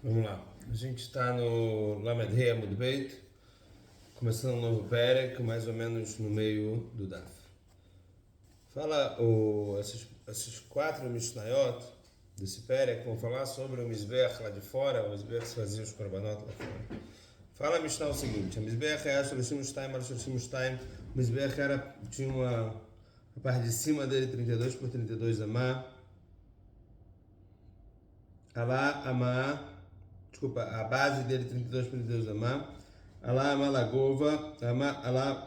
Vamos lá. A gente está no Lamed Hei Amud Beit, começando um novo Perek, mais ou menos no meio do Daf. Fala esses quatro Mishnayot desse Perek, vão falar sobre o Mizbeach lá de fora, o Mizbeach que fazia os Korbanot lá fora. Fala a Mishnah o seguinte: a Mizbeach é Shloshim Shtaim, Shloshim Shtaim. O Mizbeach tinha a parte de cima dele 32 por 32 amá. A base dele 32 por 32 amá. Alá amá lagova,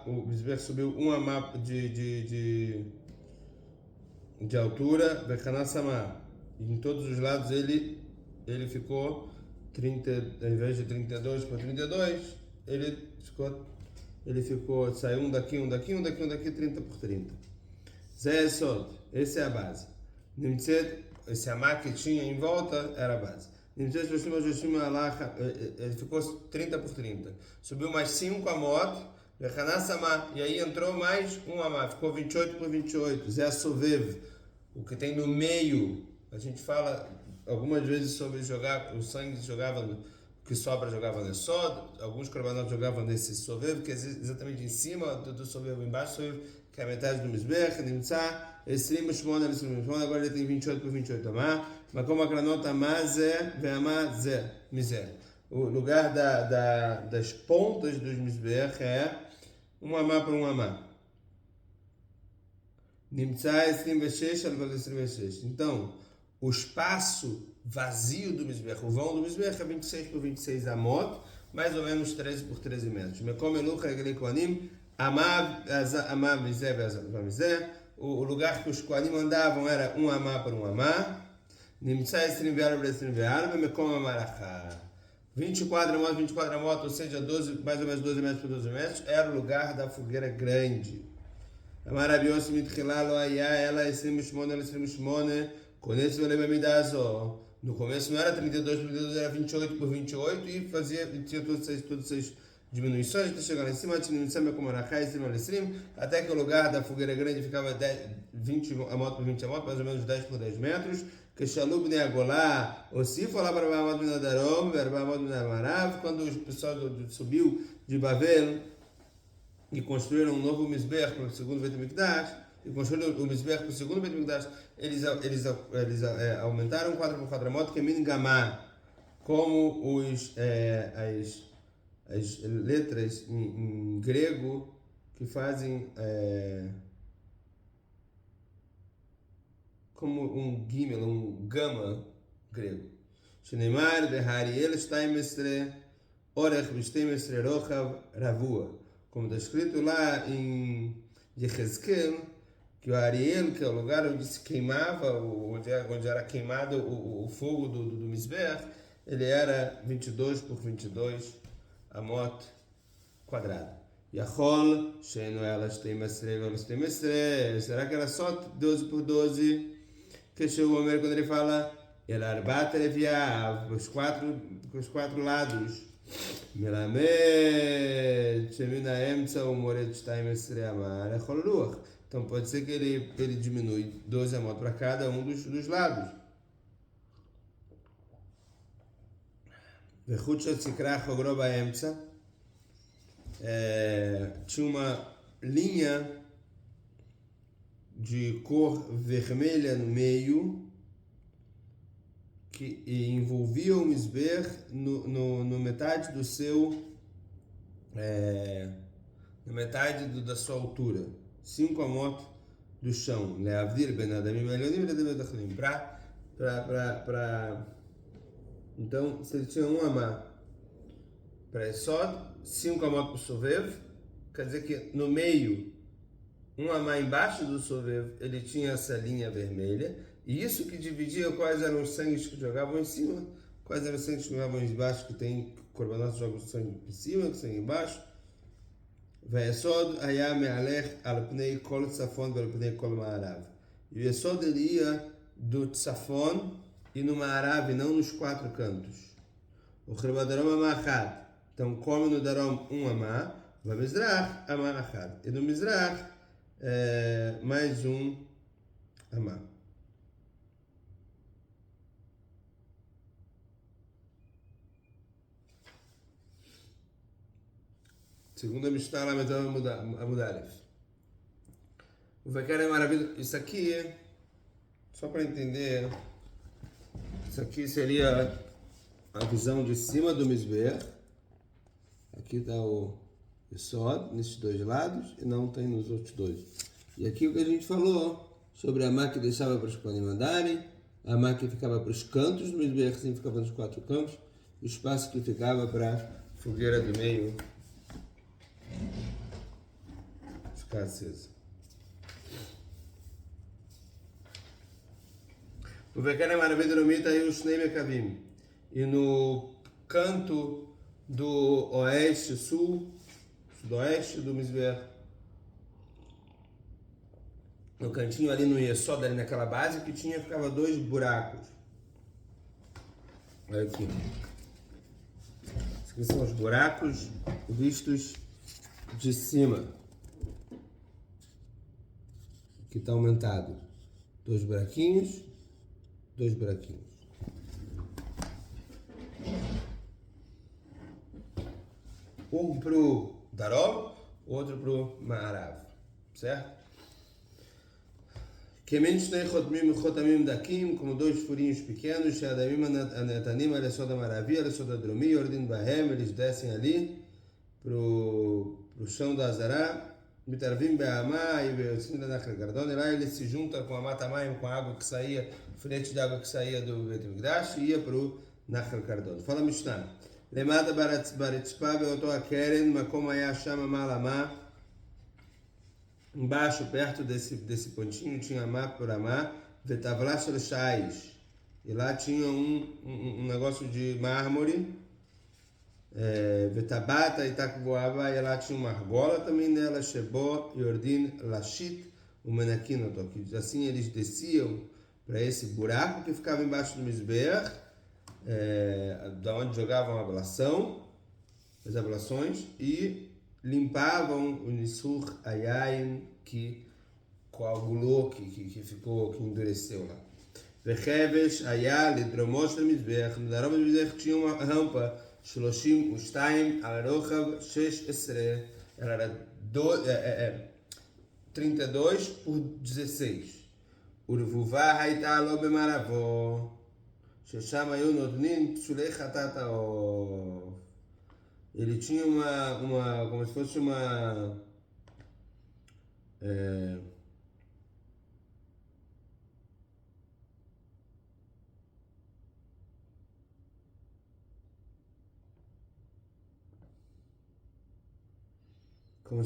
o Mizbeach subiu um amá de altura, Bekhanassamá. E em todos os lados ele ficou 30, ao invés de 32 por 32, saiu um daqui, 30 por 30. Zé é Sod, essa é a base. Esse amá que tinha em volta era a base. Ele ficou 30 por 30. Subiu mais 5 amot, e aí entrou mais um amá, ficou 28 por 28. Zé Sovev, o que tem no meio. A gente fala algumas vezes sobre jogar, o sangue jogava, que sobra jogava no Sod, alguns korbanot jogavam nesse Sovev, que é exatamente em cima do Sovev, embaixo, Sovev, que é a metade do Mizbeach, Nimtzah, agora ele tem 28 por 28 amá, mas como a granota amazé, ve'amazé, miser. O lugar das pontas dos Mizbeach é um amá por um amá. Nimtzah 26 al 26. Então, o espaço vazio do Mizbeach, o vão do Mizbeach é 26 por 26 amot, mais ou menos 13 por 13 metros. O lugar que os Koanim andavam era um amá por um amá. Nimtzah 24 amot, ou seja, 12, mais ou menos 12 metros por 12 metros, era o lugar da fogueira grande. אמר רבי יוסי מתחילה לא היה אלא 28 על 28, כונס ולא במידה הזו. No começo não era 32 por 32, era 28 por 28 e tinha todas essas diminuições, até chegar lá em cima, até que o lugar da fogueira grande ficava 20 amot por 20 amot, mais ou menos 10 por 10 metros. Que Shalub Neagolá, ou se falar para Amot Minadarom, para Amot Minamarav, quando o pessoal subiu de Babel e construíram um novo Mizbeach para o segundo Beit HaMikdash, e construíram o Mizbeach para o segundo Beit HaMikdash, eles aumentaram 4 por 4 amot, que é Mingamá, como as letras em grego que fazem como um gimel, um gama grego. Shneimar de Hariel Shtaimestre Orech B'Shtaimestre Rochav Ravua. Como está escrito lá em Yehezkel, que o Ariel, que é o lugar onde se queimava, onde era queimado o fogo do Mizbeach, ele era 22 por 22 amot quadrado. Yachol, Sheino elas tem será que era só 12 por 12? Que chegou o Homer quando ele fala El Arbat Leviav, os quatro lados. Melamed, Shemina Emtsa, o Moret Shtaimestre Amar, é Choluach. Então pode ser que ele diminui 12 amot para cada um dos lados. Vechut Shotzikrach Ogroba Emtsa, tinha uma linha de cor vermelha no meio que envolvia o Mizbeach no metade do seu na metade da sua altura, 5 amot do chão, leavdir ben adamim melhonim ledevetachlim, então se ele tinha um amá para só 5 amot para o sovev, quer dizer que no meio, um amá embaixo do sovev, ele tinha essa linha vermelha, e isso que dividia quais eram os sangues que jogavam em cima, quais eram os sangues que jogavam embaixo, que tem korbanot que jogam sangue em cima, sangue embaixo. Ve'esod haya me'alech al pnei kol tzafon ve'al pnei kol ma'arav. E o Esod ele ia do tzafon e no ma'arav, e não nos quatro cantos. O Chirvadarom amachad. Então come no darom um amá, vai mizrach amá achad. E no mizrach mais um amá. Segunda Mishnah lá, Amudalef. O Veker é maravilhoso. Isso aqui, só para entender, isso aqui seria a visão de cima do Mizbeach. Aqui está o Yesod, nesses dois lados, e não tem nos outros dois. E aqui o que a gente falou sobre a Amá que deixava para os Kohanim andarem, a Amá que ficava para os cantos do Mizbeach, assim ficava nos 4 cantos, e o espaço que ficava para a fogueira do meio ficar acesa. O Veker é maravilhoso e os Neimekavim. E no canto do oeste, sudoeste do Mizbeach, no cantinho ali no Yesod, ali naquela base que tinha, ficava 2 buracos. Olha aqui. Esses aqui são os buracos vistos de cima. Aqui está aumentado. 2 buraquinhos, 2 buraquinhos. Um pro Darov, outro pro Maarav, certo? Como 2 furinhos pequenos, eles descem ali pro chão da Azará, e lá ele se junta com a Matamaim, com a água que saía, o filete de água que saía do Beit Mikdash, e ia pro Nachal Cardon. Fala Mishnah. Lemada Baratzpa beoto akeren, makom haya shama malama. Embaixo, perto desse pontinho, tinha Amá por Amá, vetavla shel shais. E lá tinha um negócio de mármore, vetabata e takvoava, e lá tinha uma argola também nela, shebo yordin lashit, o menakinoto. Assim eles desciam para esse buraco que ficava embaixo do Mizbeach, da onde jogavam a ablação, as ablações, e limpavam o Nisur Ayayin que coagulou, que ficou, que endureceu lá. Vechevesh Ayah Lidromosh do Mizbeach. No Darom do Mizbeach tinha uma rampa, Shloshim Ushtaim Al-Rochav 16. Ela era 32 por 16. Urvuvah Haita Lo Bemaravó. Shesham Ayu Nodnin Psulei Chatatao. Ele tinha como se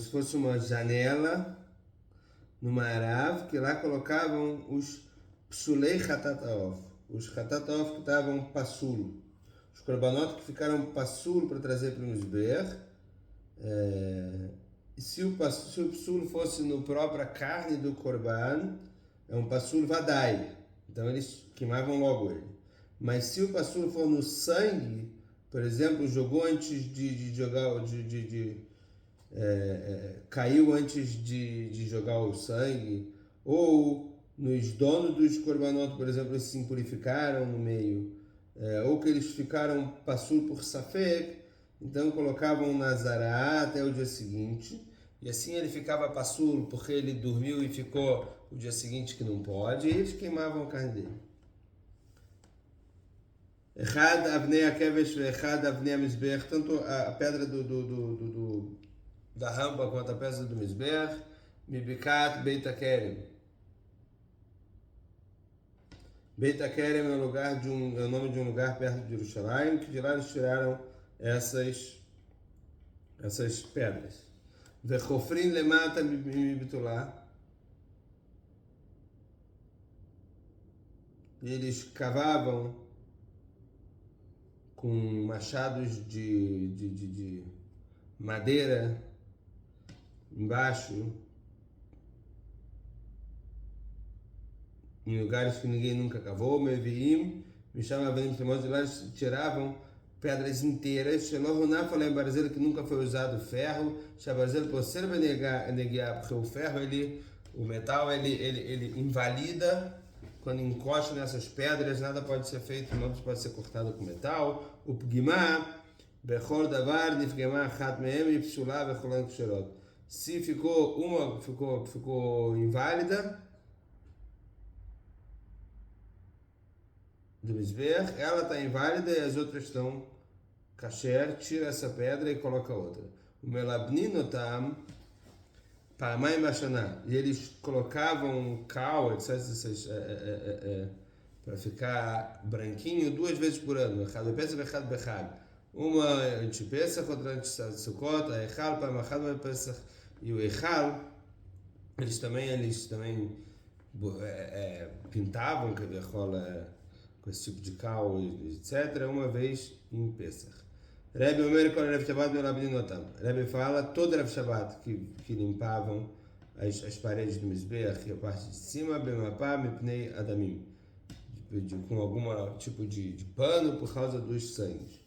fosse uma janela no Maarav, que lá colocavam os psulei chatataov, os chatataov que estavam passulo, os korbanot que ficaram passulo para trazer para o Mizbeach. E se o psulo fosse no própria carne do korban, é um psulo vadai, então eles queimavam logo ele. Mas se o psulo for no sangue, por exemplo, jogou antes de jogar, caiu antes de jogar o sangue, ou nos donos dos korbanot, por exemplo, eles se impurificaram no meio, ou que eles ficaram psulo por safek, então colocavam na Zará até o dia seguinte, e assim ele ficava passulo porque ele dormiu e ficou o dia seguinte que não pode, e eles queimavam a carne dele. Echad avnei akevesh veechad avnei amizbeach, tanto a pedra da rampa quanto a pedra do Mizbeach, mibikat Beit HaKerem. Beit HaKerem é o nome de um lugar perto de Jerusalém, que de lá eles tiraram essas pedras. Vechofrin lemata mibitulá. E eles cavavam com machados de madeira embaixo, em lugares que ninguém nunca cavou. Meviim, me chama Avenim Timós, de lá eles tiravam pedras inteiras. Shelohunah falei em Barzel que nunca foi usado ferro. Shabarzel por ser benegiar, porque o ferro, o metal, ele invalida quando encosta nessas pedras. Nada pode ser feito, não pode ser cortado com metal. O pgimá, Bechor davar nifgema achat mehem e psulá vecholan ksherot. Se uma ficou inválida do Mizbeach, ela está inválida e as outras estão kasher, tira essa pedra e coloca outra. O melabninotam pa'amay bashaná, e eles colocavam cal, etc, para ficar branquinho 2 vezes por ano, echad bepesach echad bechag, uma antes Pesach, outra antes Sukkot, a echal para machad bepesach, e o echal eles também pintavam que com esse tipo de cal, etc, uma vez em Pesach. Rebbe Omer kol Erev Shabbat melabninotam. Rebbe fala todo Erev Shabbat que limpavam as paredes do Mizbeach e a parte de cima, bemapá mipnei adamim, com algum tipo de pano por causa dos sangues.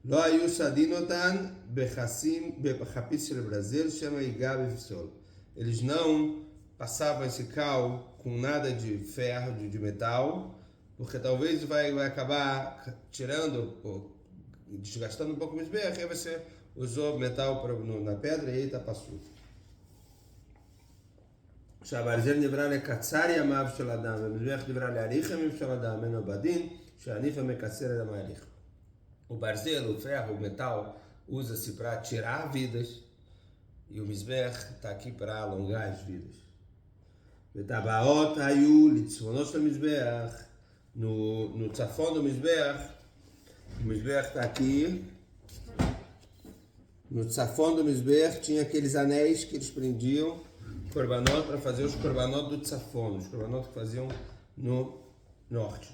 Lo ayu sadinotan bechapis shel brasil chama igá befsol. Eles não passavam esse cal com nada de ferro, de metal, porque talvez vai acabar tirando, desgastando um pouco o Mizbeach, aí você usou metal na pedra e aí está passou. שהברזל נברא לקצר ימיו של אדם, והמזבח נברא להאריך ימיו של אדם, אינו בדין, שהניף מקצר את המהליך. O barzel, o ferro, o metal, usa-se para tirar vidas, e o Mizbeach está aqui para alongar as vidas. וטבעות היו לצפונו של המזבח, no צפון do Mizbeach, o Mizbeach está aqui, no tzafon do Mizbeach tinha aqueles anéis que eles prendiam korbanot para fazer os korbanot do tzafon, os korbanot que faziam no norte.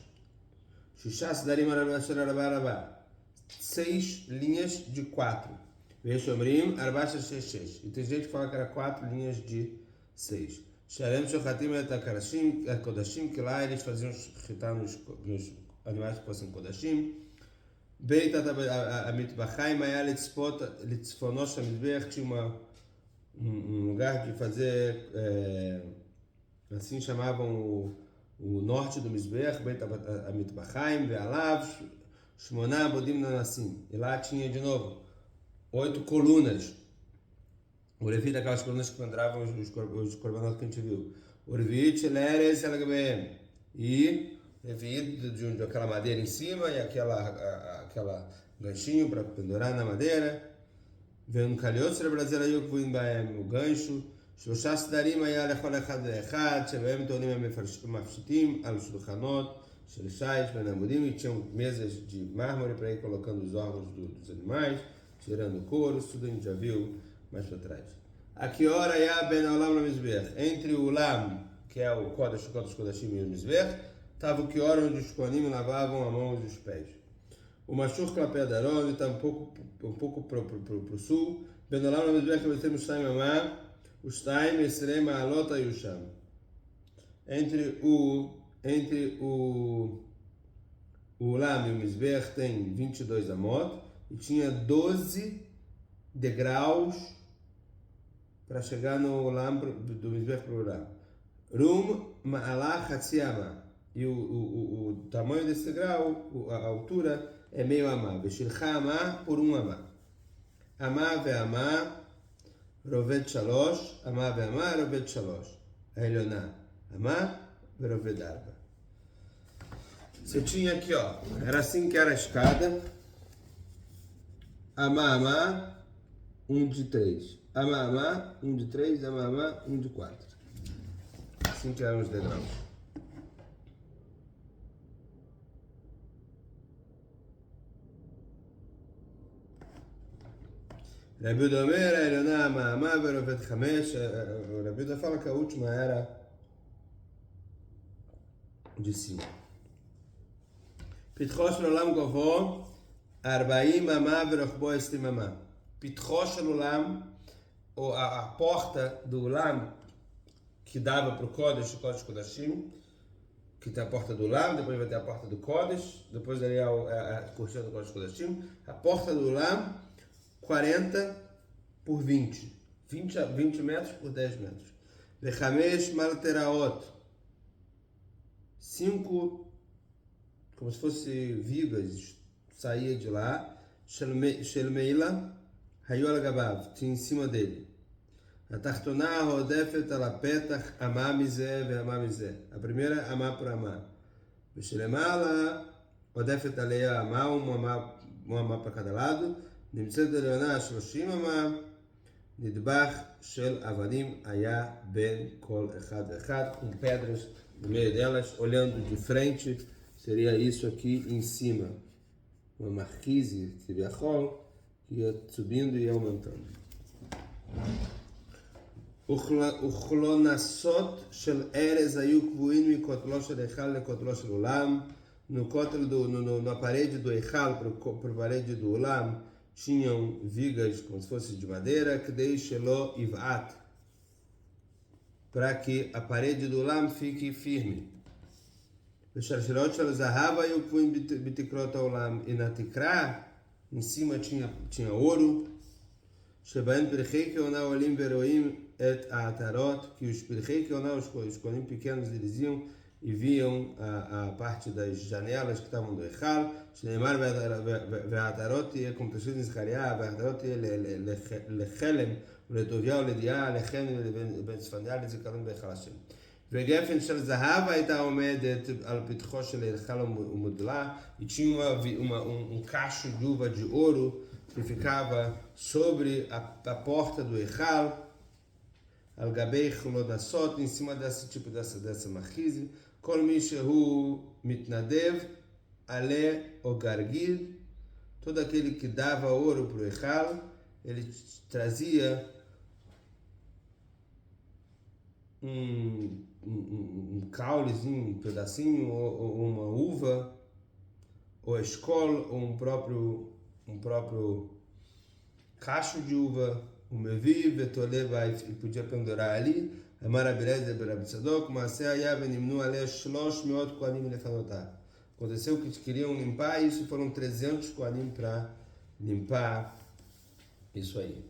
Shishas darim arabá, 6 linhas de 4. Veshomrim arbacha sheshesh. E tem gente que fala que era 4 linhas de 6. Shalem shochatim et kodashim, que lá eles faziam chitar nos animais que fossem kodashim. Beit המטבחיים היה לצפונו של המזבח, tinha lugar de fazer, assim chamavam o norte do Mizbeach, Beit המטבחיים, ועליו 8 עמודים ננסים. E lá tinha de novo 8 colunas. O Levi daquelas colunas que penduravam os korbanot que a gente viu. O Levi Tchileres Elagbeem. E Levi de aquela madeira em cima e aquela ganchinho para pendurar na madeira. Vendo calhos para Brasil aí o o gancho. שלושה סדרים היה לכל אחד ואחד, שבהם טוענים המפשיטים על שולחנות של שיש בין עמודים, e tinham mesas de mármore para ir colocando os órgãos dos animais, tirando o couro, isso tudo a gente já viu mais para trás. Aqui hora é ben olam no Mizbeach, entre o olam, que é o Kodesh Kodashim e o Mizbeach, estava o que hora onde os kohanim lavavam a mão e os pés. O Mashur Klapé Daron está um pouco para o sul, ben olam no Mizbeach, que vai ter Mushtaim Amá, os Taim Esrei Ma'alot Ayusham. Entre o Olam e o Mizbeach tem 22 amot e tinha 12 degraus para chegar no Olam do Mizbeach para o Olam. Rum Ma'alah Hatziama. E o tamanho desse degrau, a altura, é meio amá. Veshilcha amá por amá. Amá ve amá. Roved Shalosh, Amá ve'amá, Roved Shalosh. A Elioná, Amá ve'Roved Arba. Você tinha aqui, ó, era assim que era a escada. Amá, Amá, 1 de 3. Amá, Amá, 1 de 3. Amá, Amá, 1 de 4. Assim que eram os degraus. Rabi Yehuda Omer, a Elioná, Amá, Amá, ve'Roved Chamesh. Rabi Yehuda fala que a última era de 5. Pitcho shel olam govo, 40 amá ve'rochbo 20 amá. Pitcho shel olam, a porta do olam que dava para o Kodesh Kodashim, que tem a porta do olam, depois vai ter a porta do Kodesh, depois daí a cortina do Kodesh Kodashim. A porta do olam, 40 por 20. 20 metros por 10 metros. Vechamesh malteraot. 5, como se fosse vigas, saía de lá. של מעילה, היו על גביו, tinha em cima dele. התחתונה הרודפת על הפתח, אמה מזה ואמה מזה. הפרימיירה, אמה por אמה. ושלמעלה, רודפת עליה אמה ואמה para cada lado. נמצאת עליונה 30 אמה. נדבך של אבנים היה בין כל אחד ואחד, com pedras no meio delas, olhando de frente, seria isso aqui em cima. Uma marquise, כביכול, que ia subindo e aumentando. וכלונסות של ארז היו קבועים מכותלו של היכל לכותלו של עולם. Na parede do היכל, para a parede do עולם, tinham vigas como se fosse de madeira, que deixelou ivat, para que a parede do lam fique firme. ושלשלות של זהב היו קבועים בתקרות העולם, e na tikra, em cima tinha ouro, שבהם פרחי כהונה עולים ורואים את העטרות, que os פרחי כהונה, os colinhos pequenos, eles iam e viam a parte das janelas que estavam do היכל, שנאמר והעטרות תהיה, como está escrito em Zacariah, והעטרות תהיה לחלם ולטוביה ולדיעה, לחן ובן צפניה לזיכרון בהיכל השם. וגפן של זהב הייתה עומדת על פתחו של היכל ומודלה, e tinha cacho de uva de ouro que ficava sobre a porta do היכל, על גבי חלונסות, em cima dessa marquise. כל מי שהוא מתנדב, עלה או גרגיל, todo aquele que dava ouro para o היכל, ele trazia caulezinho, um pedacinho, ou uma uva, ou escol, ou um próprio cacho de uva, o mevi, vetoleva, e podia pendurar ali. אמר רבי אליעזר ברבי צדוק, מעשה היה ונמנו עליה 300 כהנים לפנותה. Aconteceu que queriam limpar isso, foram 300 כהנים para limpar isso aí.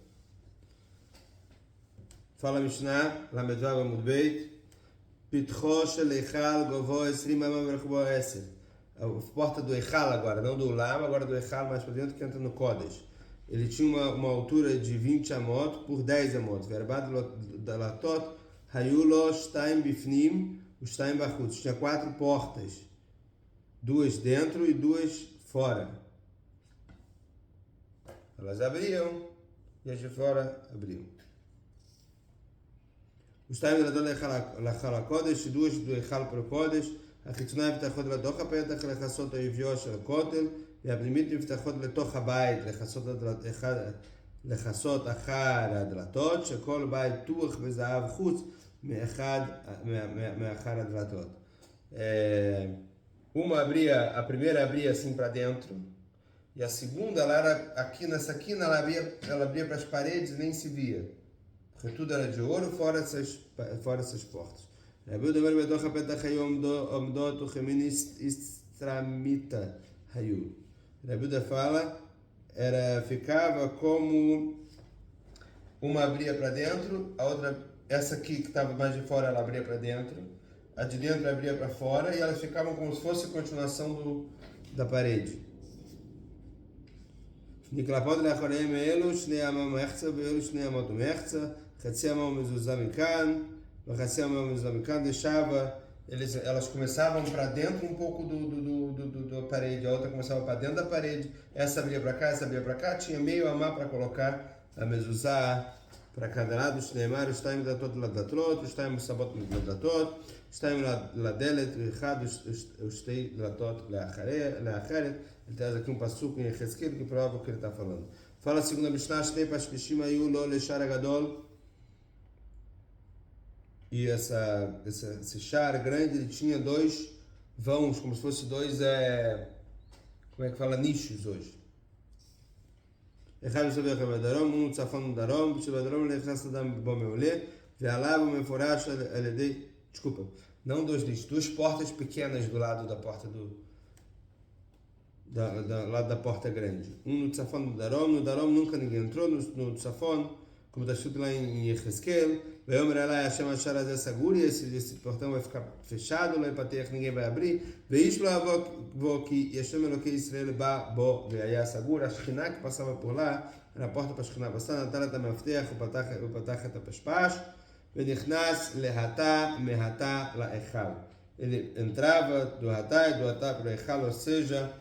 Fala Mishnah, למדבר עמוד בית, פתחו של היכל גובהו 20 אמה ורחבו 10. A porta do היכל agora, não do lama, agora do היכל mais para dentro que entra no Kodesh. Ele tinha uma altura de 20 amot por 10 amot. Verbado dalatot, היו לו 2 בפנים ו2 בחוץ. tinha 4 portas, 2 dentro e 2 fora. Elas abriam e as de fora abriam. ו2 דלתות להיכל הקודש, 2 do היכל para o קודש, החיצוניים נפתחות לתוך הפתח לכסות האביו של הכותל, והפנימית נפתחות לתוך הבית לכסות אחר הדלתות, שכל בית תוח בזהב חוץ מאחר הדלתות. A primeira abria assim para dentro, e a segunda, ela era aqui nessa quina, ela abria para as paredes e nem se via, porque tudo era de ouro fora essas portas. רבי דבר בתוך הפתח היו עומדות וכמין אסטרמיתה היו. רבי דה fala, ficava como uma abria para dentro, a outra, essa aqui que estava mais de fora, ela abria para dentro, a de dentro abria para fora, e elas ficavam como se fosse a continuação da parede. נקלפות לאחוריהם מאלו, 2 אמה מחצה ואלו 2 אמות ומחצה, חצי אמה ומזוזה מכאן, וחצי אמה ומזוזה מכאן, deixava, elas começavam para dentro um pouco da parede, a outra começava para dentro da parede, essa abria para cá, essa abria para cá, tinha meio amá para colocar a mezuzá para cada lado, שנאמר, 2 דלתות לדלתות, ו2 סבות לדלתות, 2 לדלת, ואחד ו2 דלתות לאחרת. Ele traz aqui um passuco em Yehezkel que prova o que ele está falando. Fala a segunda Mishnah, 2 pashpishim ayu lo leshar gadol. E esse char grande, ele tinha 2 vãos, como se fosse 2, como é que fala, nichos hoje. אחד בשביל בדרום, הוא צפון דרום, בשביל בדרום נכנס אדם בו מעולה, ועליו הוא מפורש על ידי, desculpa, não 2 nichos, 2 portas pequenas do lado da porta lado da porta grande. No tzafon do Darom, no Darom nunca ninguém entrou, no tzafon, como está escrito lá em Yehezkel, Veiomer ela Hashem achar essa agulha, esse portão vai ficar fechado, não é para ter, ninguém vai abrir. Veishlo avó que Hashem Elokei Israel ba bo veia essa agulha, a Shekhinah que passava por lá, era a porta para a Shekhinah passar, Natalat HaMaftech, upatach et HaPashpash, venichnas lehatá mehatá laechal. Ele entrava do hatá e do hatá para o echal, ou seja,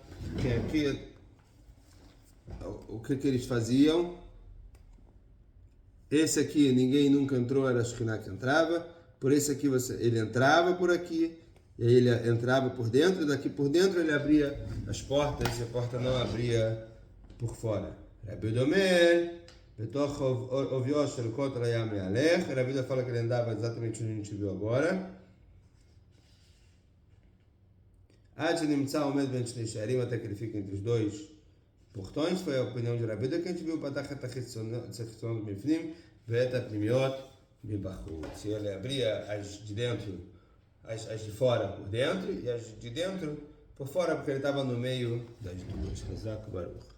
o que eles faziam? Esse aqui ninguém nunca entrou, era a Shekhinah que entrava. Por esse aqui ele entrava por aqui, e aí ele entrava por dentro, e daqui por dentro ele abria as portas, e a porta não abria por fora. Rabi Domer, Betoch Oviosh Shel Kotel Hayam Me'alech. Rabi Domer fala que ele andava exatamente onde a gente viu agora. Ad Nimtza Omed Ben Shnei Sharim, até que ele fica entre os dois portões. Foi a opinião de Rabi Domer que a gente viu Patach et HaChitzon Bifnim Ve'et HaPnimiot Bibachut. Se ele abria as de dentro, as de fora por dentro, e as de dentro por fora, porque ele estava no meio das duas. Razak Baruch.